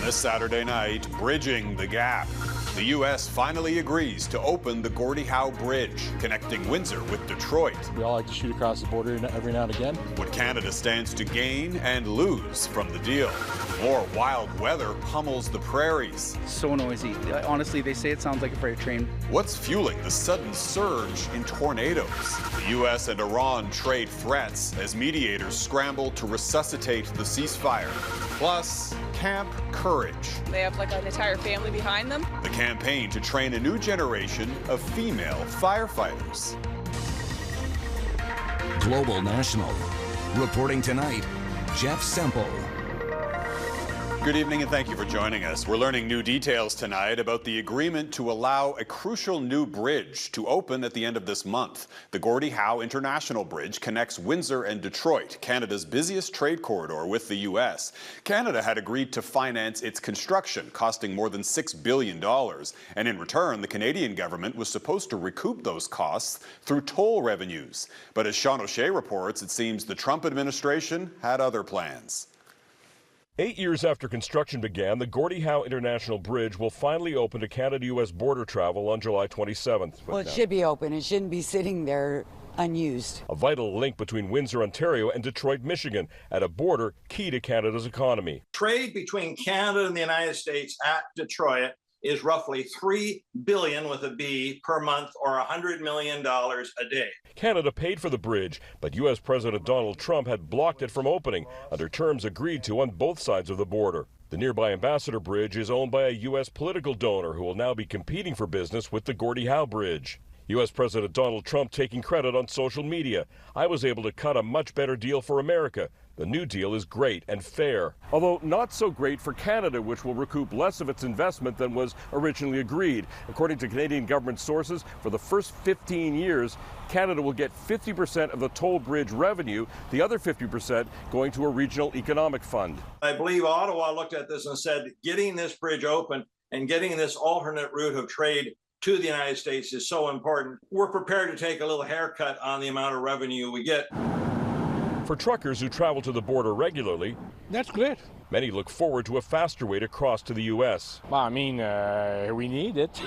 this Saturday night, bridging the gap. The U.S. finally agrees to open the Gordie Howe Bridge, connecting Windsor with Detroit. We all like to shoot across the border every now and again. What Canada stands to gain and lose from the deal. More wild weather pummels the prairies. So noisy. Honestly, they say it sounds like a freight train. What's fueling the sudden surge in tornadoes? The U.S. and Iran trade threats as mediators scramble to resuscitate the ceasefire. Plus, Camp Courage. They have like an entire family behind them. The campaign to train a new generation of female firefighters. Global National. Reporting tonight, Jeff Semple. Good evening and thank you for joining us. We're learning new details tonight about the agreement to allow a crucial new bridge to open at the end of this month. The Gordie Howe International Bridge connects Windsor and Detroit, Canada's busiest trade corridor with the U.S. Canada had agreed to finance its construction, costing more than $6 billion. And in return, the Canadian government was supposed to recoup those costs through toll revenues. But as Sean O'Shea reports, it seems the Trump administration had other plans. 8 years after construction began, the Gordie Howe International Bridge will finally open to Canada-U.S. border travel on July 27th. Well, it should be open. It shouldn't be sitting there unused. A vital link between Windsor, Ontario and Detroit, Michigan, at a border key to Canada's economy. Trade between Canada and the United States at Detroit is roughly $3 billion with a B per month, or $100 million a day. Canada paid for the bridge, but U.S. President Donald Trump had blocked it from opening under terms agreed to on both sides of the border. The nearby Ambassador Bridge is owned by a U.S. political donor who will now be competing for business with the Gordie Howe Bridge. U.S. President Donald Trump taking credit on social media. I was able to cut a much better deal for America. The new deal is great and fair, although not so great for Canada, which will recoup less of its investment than was originally agreed. According to Canadian government sources, for the first 15 years, Canada will get 50% of the toll bridge revenue, the other 50% going to a regional economic fund. I believe Ottawa looked at this and said, getting this bridge open and getting this alternate route of trade to the United States is so important. We're prepared to take a little haircut on the amount of revenue we get. For truckers who travel to the border regularly, that's great. Many look forward to a faster way to cross to the U.S. Well, I mean, we need it.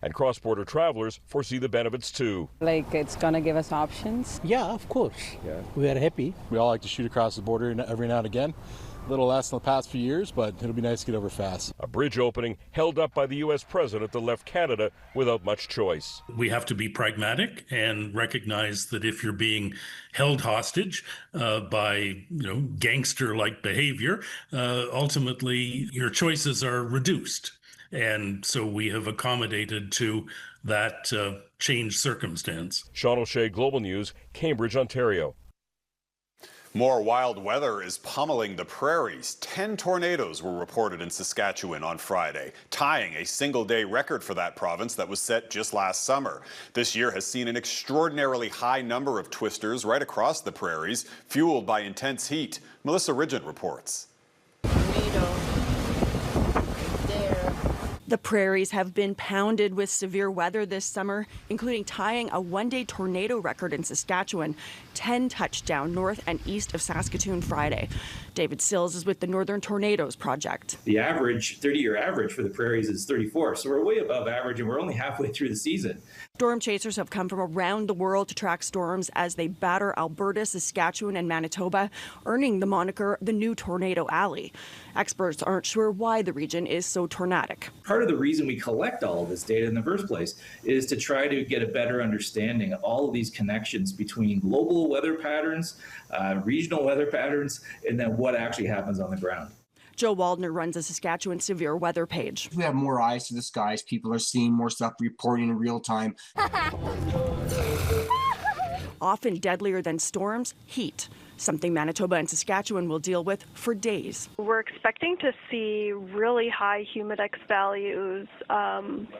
And cross-border travelers foresee the benefits too. Like, it's going to give us options? Yeah, of course. Yeah. We are happy. We all like to shoot across the border every now and again. A little less in the past few years, but it'll be nice to get over fast. A bridge opening held up by the U.S. president that left Canada without much choice. We have to be pragmatic and recognize that if you're being held hostage by gangster-like behavior, ultimately your choices are reduced. And so we have accommodated to that changed circumstance. Sean O'Shea, Global News, Cambridge, Ontario. More wild weather is pummeling the prairies. 10 tornadoes were reported in Saskatchewan on Friday, tying a single-day record for that province that was set just last summer. This year has seen an extraordinarily high number of twisters right across the prairies, fueled by intense heat. Melissa Ridgen reports. The prairies have been pounded with severe weather this summer, including tying a one-day tornado record in Saskatchewan. 10 touched down north and east of Saskatoon Friday. David Sills is with the Northern Tornadoes Project. The average, 30-year average for the prairies is 34, so we're way above average and we're only halfway through the season. Storm chasers have come from around the world to track storms as they batter Alberta, Saskatchewan, and Manitoba, earning the moniker the New Tornado Alley. Experts aren't sure why the region is so tornadic. Part of the reason we collect all of this data in the first place is to try to get a better understanding of all of these connections between global weather patterns, regional weather patterns, and then what actually happens on the ground. Joe Waldner runs a Saskatchewan severe weather page. We have more eyes to the skies. People are seeing more stuff, reporting in real time. Often deadlier than storms, heat. Something Manitoba and Saskatchewan will deal with for days. We're expecting to see really high humidex values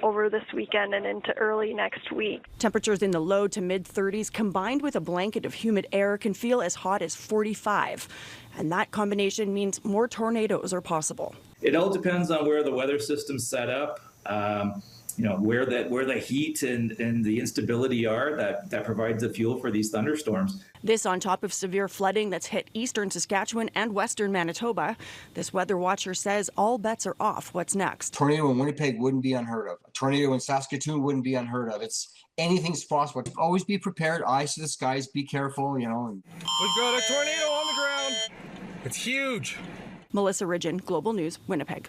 over this weekend and into early next week. Temperatures in the low to mid-30s combined with a blanket of humid air can feel as hot as 45. And that combination means more tornadoes are possible. It all depends on where the weather system's set up. where the heat and the instability are that provides the fuel for these thunderstorms. This on top of severe flooding that's hit eastern Saskatchewan and western Manitoba. This weather watcher says all bets are off. What's next? Tornado in Winnipeg wouldn't be unheard of. A tornado in Saskatoon wouldn't be unheard of. Anything's possible. Always be prepared. Eyes to the skies. Be careful. We've got a tornado on the ground. It's huge. Melissa Ridgen, Global News, Winnipeg.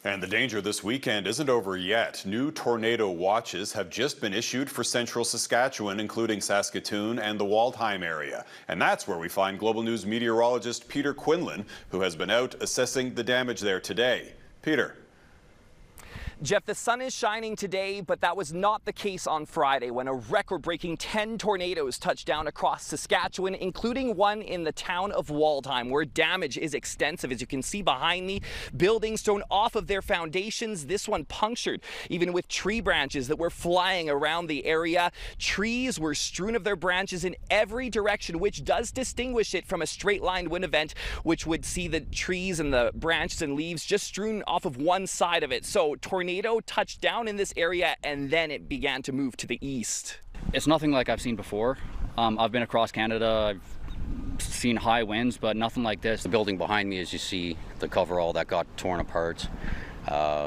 And the danger this weekend isn't over yet. New tornado watches have just been issued for central Saskatchewan, including Saskatoon and the Waldheim area. And that's where we find Global News meteorologist Peter Quinlan, who has been out assessing the damage there today. Peter. Jeff, the sun is shining today, but that was not the case on Friday when a record-breaking 10 tornadoes touched down across Saskatchewan, including one in the town of Waldheim, where damage is extensive. As you can see behind me, buildings thrown off of their foundations, this one punctured, even with tree branches that were flying around the area. Trees were strewn of their branches in every direction, which does distinguish it from a straight-line wind event, which would see the trees and the branches and leaves just strewn off of one side of it. So tornado touched down in this area, and then it began to move to the east. It's nothing like I've seen before. I've been across Canada. I've seen high winds, but nothing like this. The building behind me, as you see, the coverall that got torn apart.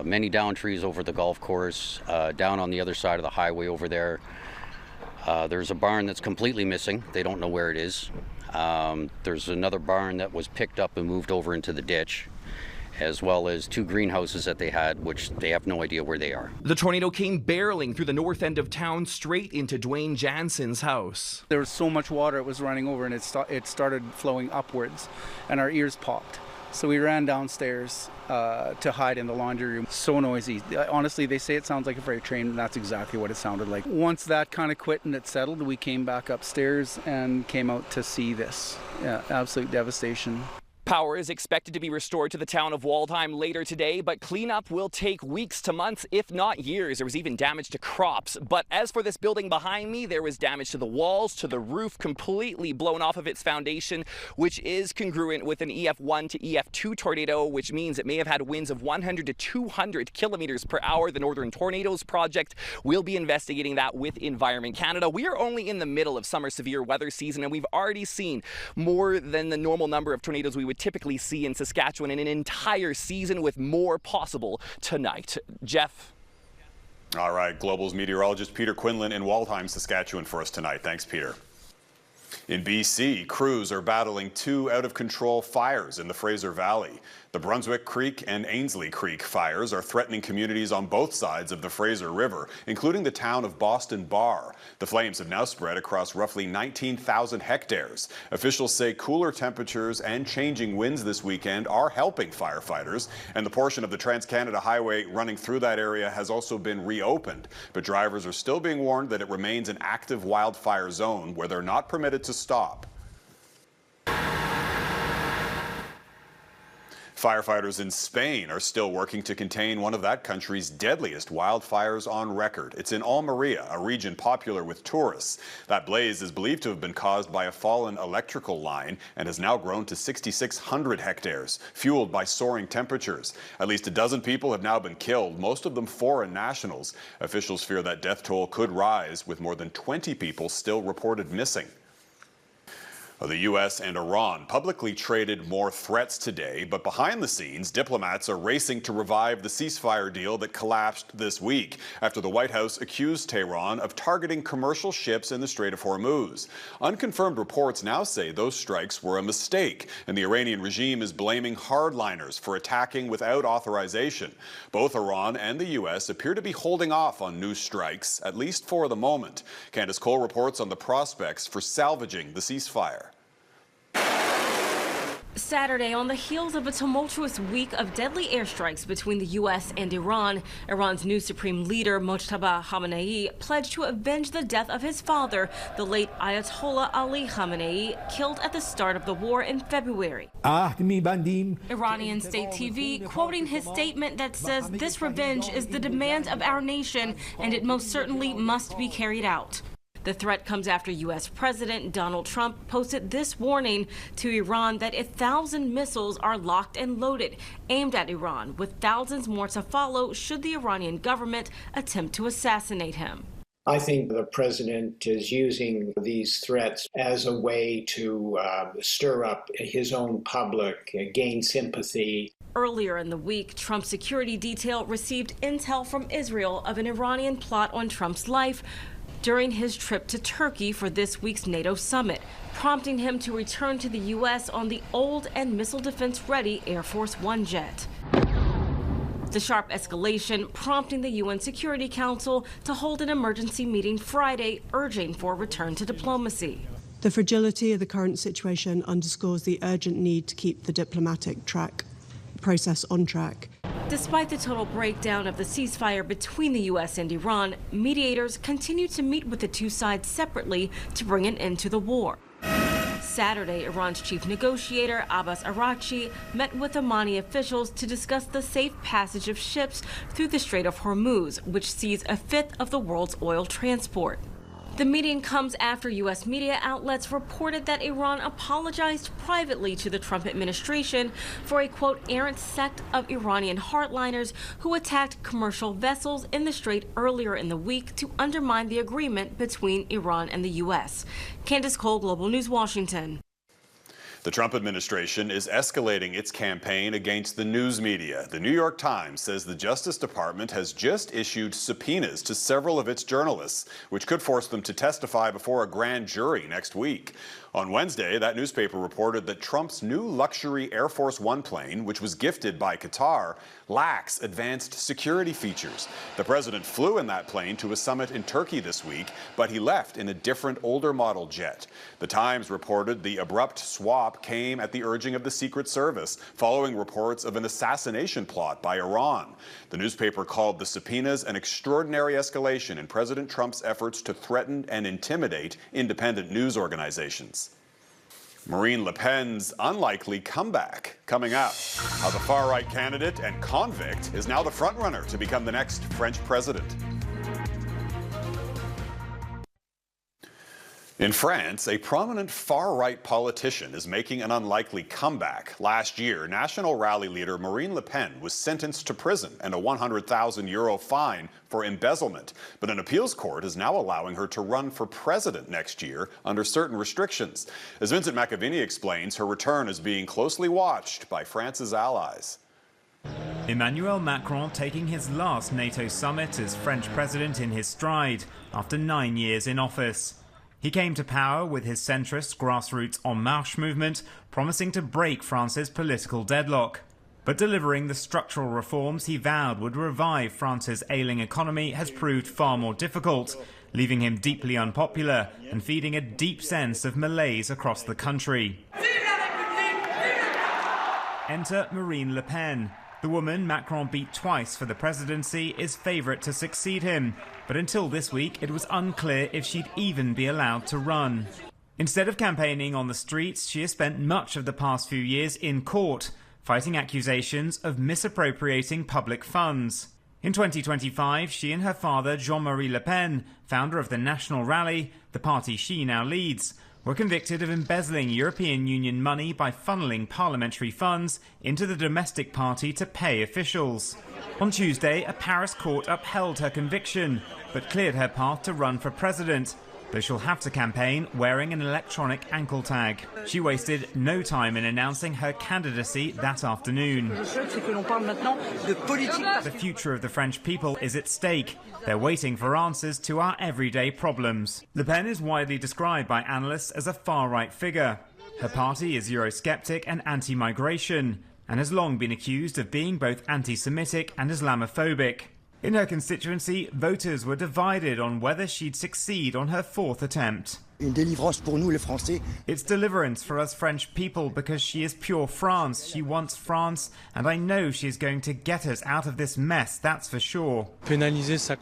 Many down trees over the golf course. Down on the other side of the highway over there, there's a barn that's completely missing. They don't know where it is. There's another barn that was picked up and moved over into the ditch, as well as 2 greenhouses that they had, which they have no idea where they are. The tornado came barreling through the north end of town straight into Dwayne Jansen's house. There was so much water it was running over, and it started flowing upwards, and our ears popped. So we ran downstairs to hide in the laundry room. So noisy. Honestly, they say it sounds like a freight train, and that's exactly what it sounded like. Once that kind of quit and it settled, we came back upstairs and came out to see this. Yeah, absolute devastation. Power is expected to be restored to the town of Waldheim later today, but cleanup will take weeks to months, if not years. There was even damage to crops. But as for this building behind me, there was damage to the walls, to the roof, completely blown off of its foundation, which is congruent with an EF1 to EF2 tornado, which means it may have had winds of 100 to 200 kilometers per hour. The Northern Tornadoes Project will be investigating that with Environment Canada. We are only in the middle of summer severe weather season, and we've already seen more than the normal number of tornadoes we would typically see in Saskatchewan in an entire season, with more possible tonight. Jeff. All right, Global's meteorologist Peter Quinlan in Waldheim, Saskatchewan for us tonight. Thanks, Peter. In BC, crews are battling 2 out-of-control fires in the Fraser Valley. The Brunswick Creek and Ainslie Creek fires are threatening communities on both sides of the Fraser River, including the town of Boston Bar. The flames have now spread across roughly 19,000 hectares. Officials say cooler temperatures and changing winds this weekend are helping firefighters, and the portion of the Trans-Canada Highway running through that area has also been reopened. But drivers are still being warned that it remains an active wildfire zone where they're not permitted to stop. Firefighters in Spain are still working to contain one of that country's deadliest wildfires on record. It's in Almeria, a region popular with tourists. That blaze is believed to have been caused by a fallen electrical line and has now grown to 6,600 hectares, fueled by soaring temperatures. At least a dozen people have now been killed, most of them foreign nationals. Officials fear that death toll could rise, with more than 20 people still reported missing. The U.S. and Iran publicly traded more threats today, but behind the scenes, diplomats are racing to revive the ceasefire deal that collapsed this week after the White House accused Tehran of targeting commercial ships in the Strait of Hormuz. Unconfirmed reports now say those strikes were a mistake, and the Iranian regime is blaming hardliners for attacking without authorization. Both Iran and the U.S. appear to be holding off on new strikes, at least for the moment. Candace Cole reports on the prospects for salvaging the ceasefire. Saturday, on the heels of a tumultuous week of deadly airstrikes between the U.S. and Iran, Iran's new supreme leader, Mojtaba Khamenei, pledged to avenge the death of his father, the late Ayatollah Ali Khamenei, killed at the start of the war in February. Iranian state TV quoting his statement that says this revenge is the demand of our nation and it most certainly must be carried out. The threat comes after U.S. President Donald Trump posted this warning to Iran that 1,000 missiles are locked and loaded, aimed at Iran, with thousands more to follow should the Iranian government attempt to assassinate him. I think the president is using these threats as a way to stir up his own public, gain sympathy. Earlier in the week, Trump's security detail received intel from Israel of an Iranian plot on Trump's life during his trip to Turkey for this week's NATO summit, prompting him to return to the U.S. on the old and missile defense-ready Air Force One jet. The sharp escalation prompting the UN Security Council to hold an emergency meeting Friday, urging for a return to diplomacy. The fragility of the current situation underscores the urgent need to keep the diplomatic process on track. Despite the total breakdown of the ceasefire between the U.S. and Iran, mediators continue to meet with the two sides separately to bring an end to the war. Saturday, Iran's chief negotiator, Abbas Araghchi, met with Omani officials to discuss the safe passage of ships through the Strait of Hormuz, which sees a fifth of the world's oil transport. The meeting comes after U.S. media outlets reported that Iran apologized privately to the Trump administration for a, quote, errant sect of Iranian hardliners who attacked commercial vessels in the strait earlier in the week to undermine the agreement between Iran and the U.S. Candace Cole, Global News, Washington. The Trump administration is escalating its campaign against the news media. The New York Times says the Justice Department has just issued subpoenas to several of its journalists, which could force them to testify before a grand jury next week. On Wednesday, that newspaper reported that Trump's new luxury Air Force One plane, which was gifted by Qatar, lacks advanced security features. The president flew in that plane to a summit in Turkey this week, but he left in a different, older model jet. The Times reported the abrupt swap came at the urging of the Secret Service, following reports of an assassination plot by Iran. The newspaper called the subpoenas an extraordinary escalation in President Trump's efforts to threaten and intimidate independent news organizations. Marine Le Pen's unlikely comeback coming up. How the far-right candidate and convict is now the frontrunner to become the next French president. In France, a prominent far-right politician is making an unlikely comeback. Last year, National Rally leader Marine Le Pen was sentenced to prison and a €100,000 fine for embezzlement. But an appeals court is now allowing her to run for president next year under certain restrictions. As Vincent McAviney explains, her return is being closely watched by France's allies. Emmanuel Macron taking his last NATO summit as French president in his stride after 9 years in office. He came to power with his centrist grassroots En Marche movement, promising to break France's political deadlock. But delivering the structural reforms he vowed would revive France's ailing economy has proved far more difficult, leaving him deeply unpopular and feeding a deep sense of malaise across the country. Enter Marine Le Pen. The woman Macron beat twice for the presidency is favourite to succeed him, but until this week it was unclear if she'd even be allowed to run. Instead of campaigning on the streets, she has spent much of the past few years in court, fighting accusations of misappropriating public funds. In 2025, she and her father, Jean-Marie Le Pen, founder of the National Rally, the party she now leads, were convicted of embezzling European Union money by funneling parliamentary funds into the domestic party to pay officials. On Tuesday, a Paris court upheld her conviction, but cleared her path to run for president, though she'll have to campaign wearing an electronic ankle tag. She wasted no time in announcing her candidacy that afternoon. The future of the French people is at stake. They're waiting for answers to our everyday problems. Le Pen is widely described by analysts as a far-right figure. Her party is Eurosceptic and anti-migration, and has long been accused of being both anti-Semitic and Islamophobic. In her constituency, voters were divided on whether she'd succeed on her fourth attempt. It's deliverance for us French people because she is pure France. She wants France, and I know she's going to get us out of this mess, that's for sure.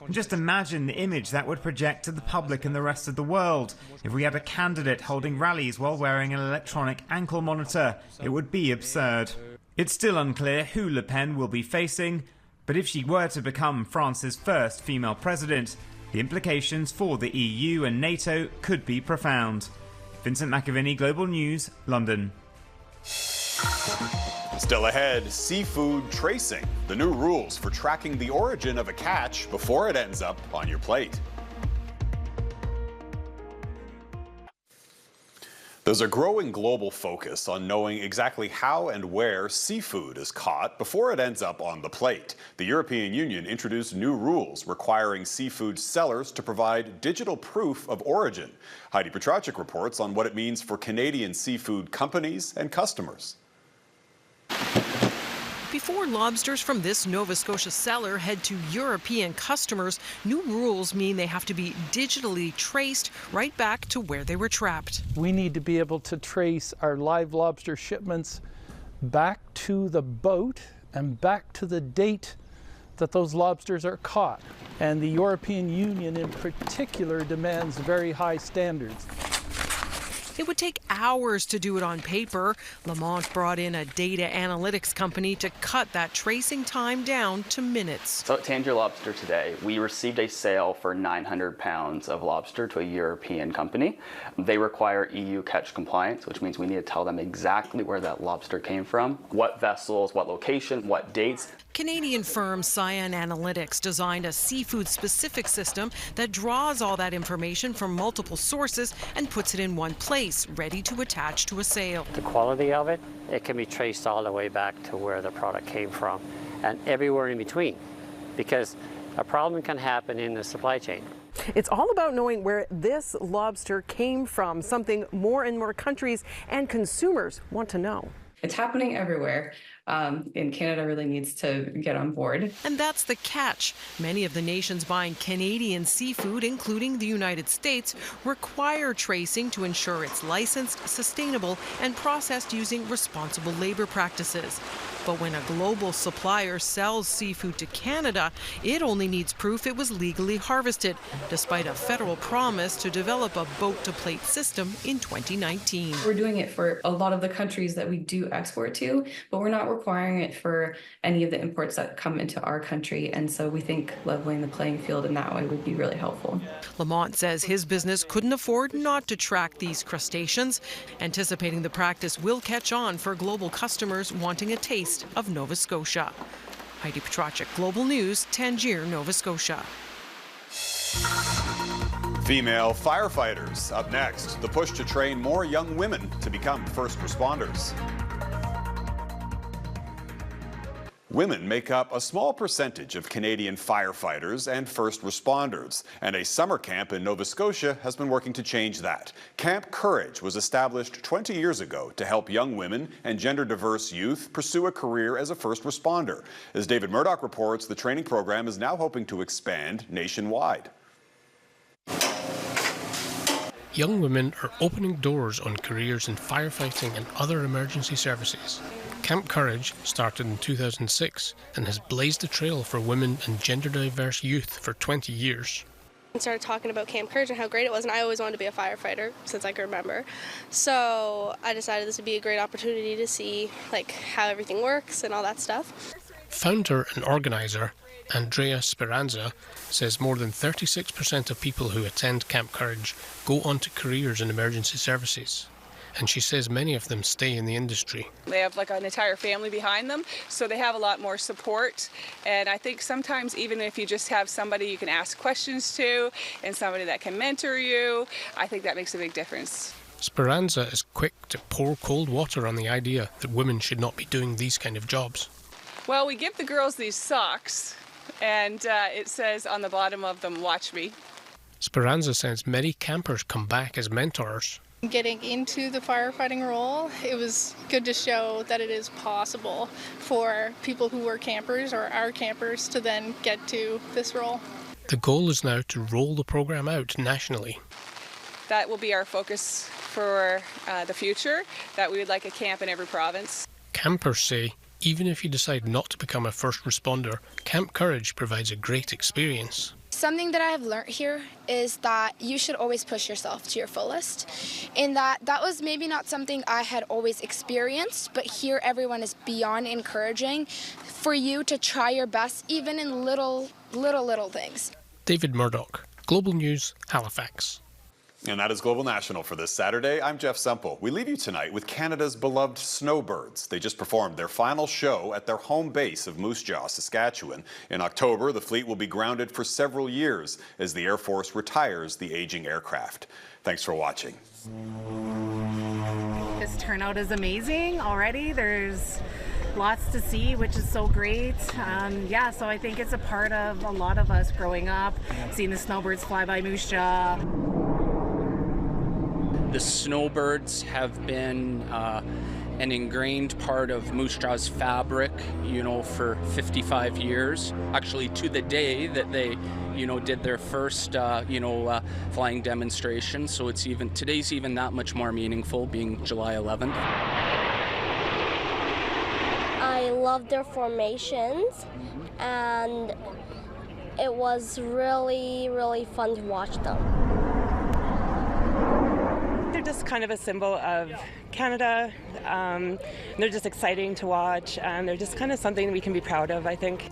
Just imagine the image that would project to the public and the rest of the world. If we had a candidate holding rallies while wearing an electronic ankle monitor, it would be absurd. It's still unclear who Le Pen will be facing, but if she were to become France's first female president, The implications for the EU and NATO could be profound. Vincent McAviney, Global News, London. Still ahead, seafood tracing, the new rules for tracking the origin of a catch before it ends up on your plate. There's a growing global focus on knowing exactly how and where seafood is caught before it ends up on the plate. The European Union introduced new rules requiring seafood sellers to provide digital proof of origin. Heidi Petracek reports on what it means for Canadian seafood companies and customers. Before lobsters from this Nova Scotia seller head to European customers, new rules mean they have to be digitally traced right back to where they were trapped. We need to be able to trace our live lobster shipments back to the boat and back to the date that those lobsters are caught. And the European Union in particular demands very high standards. It would take hours to do it on paper. Lamont brought in a data analytics company to cut that tracing time down to minutes. So at Tanger Lobster today, we received a sale for 900 pounds of lobster to a European company. They require EU catch compliance, which means we need to tell them exactly where that lobster came from, what vessels, what location, what dates. Canadian firm Cyan Analytics designed a seafood-specific system that draws all that information from multiple sources and puts it in one place, ready to attach to a sale. The quality of it, it can be traced all the way back to where the product came from and everywhere in between, because a problem can happen in the supply chain. It's all about knowing where this lobster came from, something more and more countries and consumers want to know. It's happening everywhere, and Canada really needs to get on board. And that's the catch. Many of the nations buying Canadian seafood, including the United States, require tracing to ensure it's licensed, sustainable, and processed using responsible labor practices. But when a global supplier sells seafood to Canada, it only needs proof it was legally harvested, despite a federal promise to develop a boat-to-plate system in 2019. We're doing it for a lot of the countries that we do export to, but we're not requiring it for any of the imports that come into our country. And so we think leveling the playing field in that way would be really helpful. Lamont says his business couldn't afford not to track these crustaceans, anticipating the practice will catch on for global customers wanting a taste of Nova Scotia. Heidi Petracek, Global News, Tangier, Nova Scotia. Female firefighters. Up next, the push to train more young women to become first responders. Women make up a small percentage of Canadian firefighters and first responders, and a summer camp in Nova Scotia has been working to change that. Camp Courage was established 20 years ago to help young women and gender-diverse youth pursue a career as a first responder. As David Murdoch reports, the training program is now hoping to expand nationwide. Young women are opening doors on careers in firefighting and other emergency services. Camp Courage started in 2006 and has blazed a trail for women and gender-diverse youth for 20 years. I started talking about Camp Courage and how great it was, and I always wanted to be a firefighter since I can remember. So I decided this would be a great opportunity to see how everything works and all that stuff. Founder and organiser Andrea Speranza says more than 36% of people who attend Camp Courage go on to careers in emergency services. And she says many of them stay in the industry. They have an entire family behind them, so they have a lot more support. And I think sometimes even if you just have somebody you can ask questions to and somebody that can mentor you, I think that makes a big difference. Speranza is quick to pour cold water on the idea that women should not be doing these kind of jobs. Well, we give the girls these socks, and it says on the bottom of them, "Watch me." Speranza says many campers come back as mentors. Getting into the firefighting role, it was good to show that it is possible for people who were campers or are campers to then get to this role. The goal is now to roll the program out nationally. That will be our focus for the future, that we would like a camp in every province. Campers say even if you decide not to become a first responder, Camp Courage provides a great experience. Something that I have learned here is that you should always push yourself to your fullest. In that was maybe not something I had always experienced, but here everyone is beyond encouraging for you to try your best, even in little things. David Murdoch, Global News, Halifax. And that is Global National for this Saturday. I'm Jeff Semple. We leave you tonight with Canada's beloved snowbirds. They just performed their final show at their home base of Moose Jaw, Saskatchewan. In October, the fleet will be grounded for several years as the Air Force retires the aging aircraft. Thanks for watching. This turnout is amazing already. There's lots to see, which is so great. Yeah, so I think it's a part of a lot of us growing up, seeing the snowbirds fly by Moose Jaw. The snowbirds have been an ingrained part of Moose Jaw's fabric, for 55 years. Actually, to the day that they, did their first, flying demonstration. So today's even that much more meaningful, being July 11th. I love their formations, and it was really, really fun to watch them. They're just kind of a symbol of Canada. They're just exciting to watch, and they're just kind of something we can be proud of, I think.